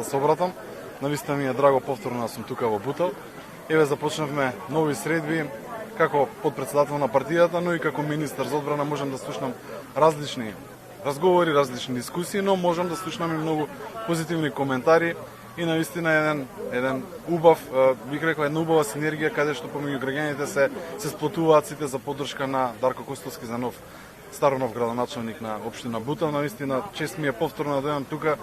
се обратам. Навистина ми е драго повторно да сум тука во Бутел. Еве започнавме нови средби како подпредседател на партијата, но и како министар за одбрана можам да слушнам различни разговори, различни дискусии, но можам да слушнам и многу позитивни коментари и навистина еден убав, бих рекол една убава синергија каде што помеѓу граѓаните се сплотуваат сите за поддршка на Дарко Костовски за старонов градоначалник на општина Бутел. Навистина чест ми е повторно да дојдам тука.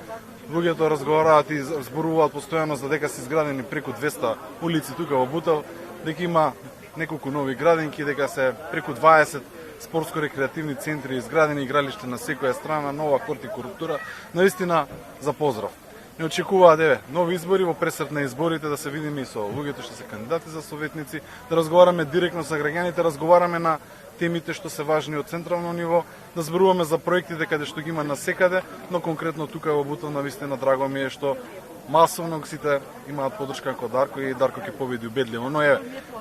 Луѓето разговараат и зборуваат постојано за дека се изградени преку 200 улици тука во Бутел, дека има неколку нови градинки, дека се преку 20 спортско-рекреативни центри изградени, игралиште на секоја страна, нова хортикултура, наистина за поздрав. Не очекуваат нови избори, во пресрет на изборите да се видиме и со луѓето што се кандидати за советници, да разговараме директно со граѓаните, разговараме на темите што се важни од централно ниво, да зборуваме за проектите каде што ги има насекаде, но конкретно тука во Бутел навистина драго ми е што масовно сите имаат поддршка како Дарко и Дарко ќе победи убедливо. Но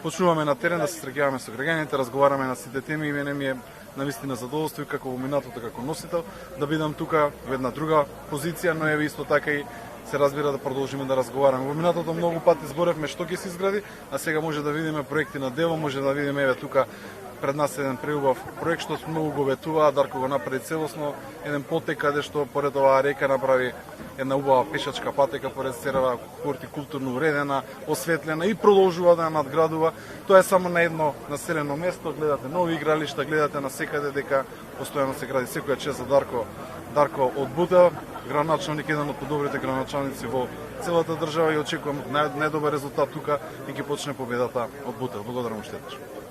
почнуваме на терен да се среќаваме со граѓаните, разговараме на сите теми и мене ми е навистина задоволство како во минатото како носител да бидам тука во една друга позиција, но исто така и се разбира да продолжиме да разговараме. Во минатото многу пати зборевме што ќе се изгради, а сега може да видиме проекти на дело, може да видиме тука пред нас еден преубав проект што многу го ветува, Дарко го направи целосно, еден потек каде што поред оваа река направи една убава пешачка патека поред Серава, хортикултурно уредена, осветлена и продолжува да ја надградува. Тоа е само на едно населено место, гледате нови игралишта, гледате на секаде дека постојано се гради. Секоја чест за Дарко од Бутел, градоначалник, еден од подобрите градоначалници во целата држава и очекувам најдобар резултат тука и ќе почне победата од Бутел. Благодарам уште еднаш.